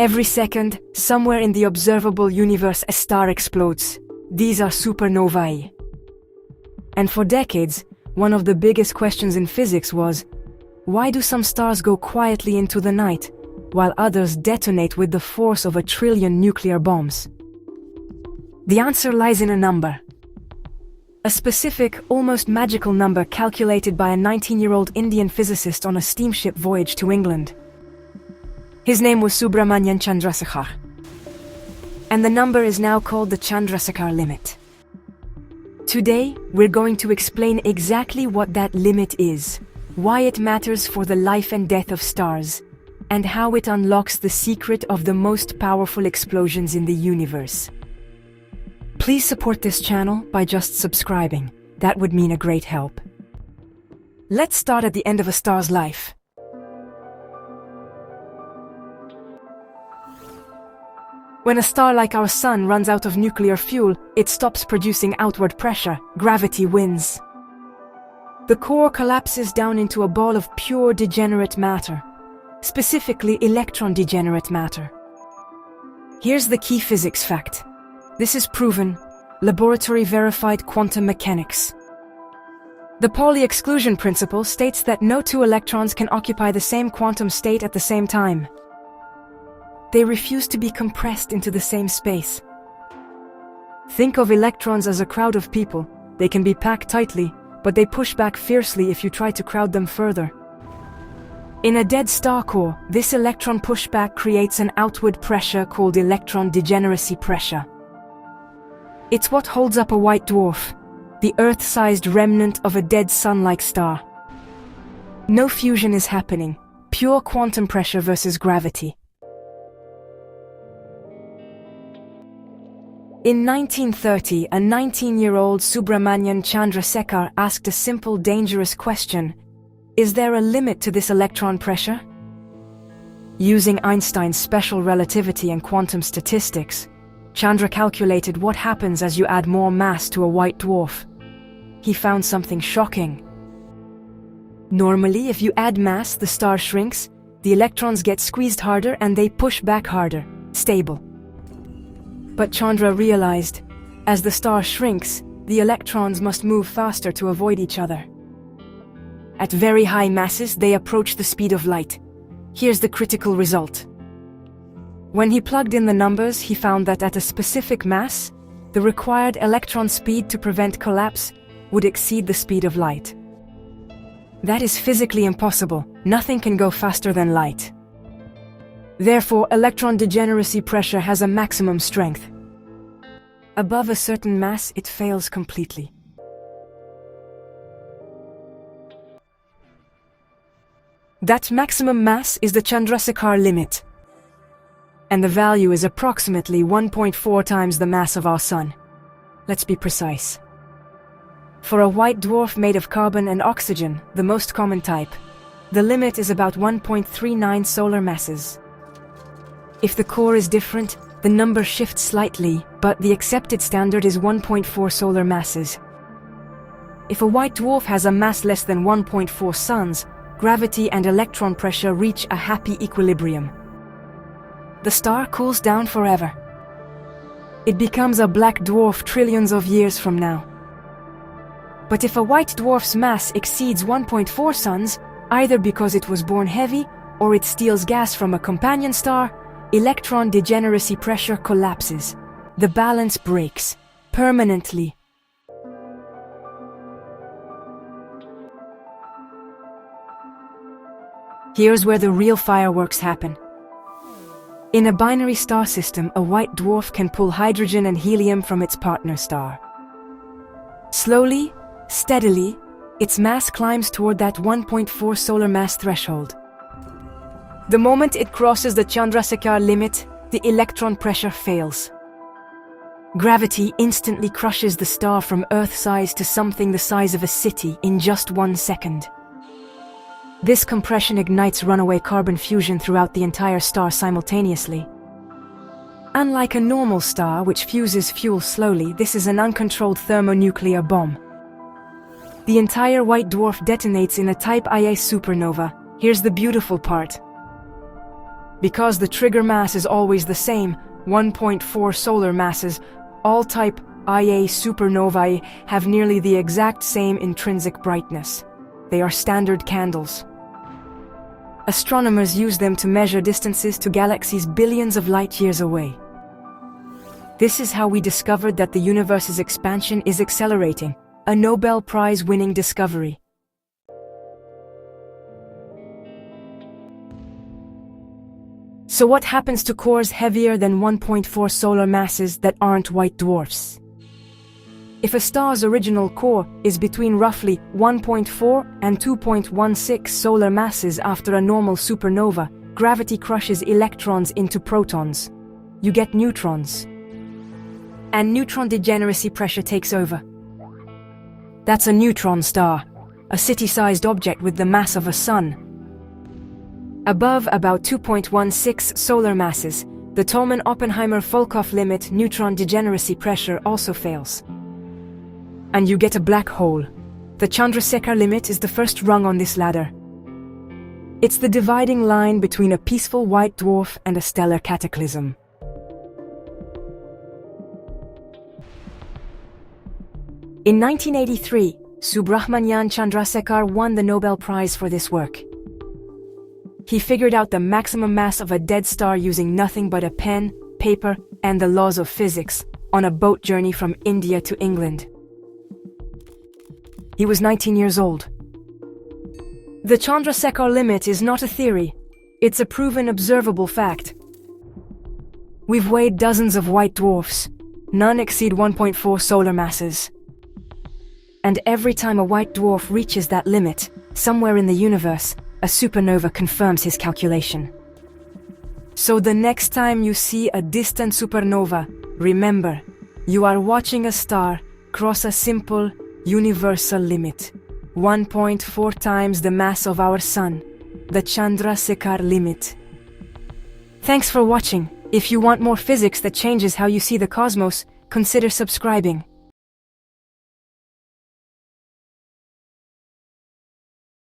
Every second, somewhere in the observable universe, a star explodes. These are supernovae. And for decades, one of the biggest questions in physics was, why do some stars go quietly into the night, while others detonate with the force of 1 trillion nuclear bombs? The answer lies in a number. A specific, almost magical number calculated by a 19-year-old Indian physicist on a steamship voyage to England. His name was Subrahmanyan Chandrasekhar. And the number is now called the Chandrasekhar limit. Today, we're going to explain exactly what that limit is, why it matters for the life and death of stars, and how it unlocks the secret of the most powerful explosions in the universe. Please support this channel by just subscribing. That would mean a great help. Let's start at the end of a star's life. When a star like our Sun runs out of nuclear fuel, it stops producing outward pressure. Gravity wins. The core collapses down into a ball of pure degenerate matter, specifically electron degenerate matter. Here's the key physics fact. This is proven, laboratory-verified quantum mechanics. The Pauli exclusion principle states that no two electrons can occupy the same quantum state at the same time. They refuse to be compressed into the same space. Think of electrons as a crowd of people. They can be packed tightly, but they push back fiercely if you try to crowd them further. In a dead star core, this electron pushback creates an outward pressure called electron degeneracy pressure. It's what holds up a white dwarf, the Earth-sized remnant of a dead Sun-like star. No fusion is happening, pure quantum pressure versus gravity. In 1930, a 19-year-old Subrahmanyan Chandrasekhar asked a simple, dangerous question: is there a limit to this electron pressure? Using Einstein's special relativity and quantum statistics, Chandra calculated what happens as you add more mass to a white dwarf. He found something shocking. Normally, if you add mass, the star shrinks, the electrons get squeezed harder and they push back harder, stable. But Chandra realized, as the star shrinks, the electrons must move faster to avoid each other. At very high masses, they approach the speed of light. Here's the critical result. When he plugged in the numbers, he found that at a specific mass, the required electron speed to prevent collapse would exceed the speed of light. That is physically impossible. Nothing can go faster than light. Therefore, electron degeneracy pressure has a maximum strength. Above a certain mass, it fails completely. That maximum mass is the Chandrasekhar limit. And the value is approximately 1.4 times the mass of our Sun. Let's be precise. For a white dwarf made of carbon and oxygen, the most common type, the limit is about 1.39 solar masses. If the core is different, the number shifts slightly, but the accepted standard is 1.4 solar masses. If a white dwarf has a mass less than 1.4 suns, gravity and electron pressure reach a happy equilibrium. The star cools down forever. It becomes a black dwarf trillions of years from now. But if a white dwarf's mass exceeds 1.4 suns, either because it was born heavy or it steals gas from a companion star, electron degeneracy pressure collapses. The balance breaks permanently. Here's where the real fireworks happen. In a binary star system, a white dwarf can pull hydrogen and helium from its partner star. Slowly, steadily, its mass climbs toward that 1.4 solar mass threshold. The moment it crosses the Chandrasekhar limit, the electron pressure fails. Gravity instantly crushes the star from Earth size to something the size of a city in just 1 second. This compression ignites runaway carbon fusion throughout the entire star simultaneously. Unlike a normal star, which fuses fuel slowly, this is an uncontrolled thermonuclear bomb. The entire white dwarf detonates in a Type Ia supernova. Here's the beautiful part. Because the trigger mass is always the same, 1.4 solar masses, all type Ia supernovae have nearly the exact same intrinsic brightness. They are standard candles. Astronomers use them to measure distances to galaxies billions of light-years away. This is how we discovered that the universe's expansion is accelerating, a Nobel Prize-winning discovery. So what happens to cores heavier than 1.4 solar masses that aren't white dwarfs? If a star's original core is between roughly 1.4 and 2.16 solar masses after a normal supernova, gravity crushes electrons into protons. You get neutrons. And neutron degeneracy pressure takes over. That's a neutron star, a city-sized object with the mass of a sun. Above about 2.16 solar masses, the Tolman-Oppenheimer-Volkoff limit neutron degeneracy pressure also fails. And you get a black hole. The Chandrasekhar limit is the first rung on this ladder. It's the dividing line between a peaceful white dwarf and a stellar cataclysm. In 1983, Subrahmanyan Chandrasekhar won the Nobel Prize for this work. He figured out the maximum mass of a dead star using nothing but a pen, paper, and the laws of physics on a boat journey from India to England. He was 19 years old. The Chandrasekhar limit is not a theory, it's a proven observable fact. We've weighed dozens of white dwarfs, none exceed 1.4 solar masses. And every time a white dwarf reaches that limit, somewhere in the universe, a supernova confirms his calculation. So the next time you see a distant supernova, remember, you are watching a star cross a simple, universal limit. 1.4 times the mass of our sun, the Chandrasekhar limit. Thanks for watching. If you want more physics that changes how you see the cosmos, consider subscribing.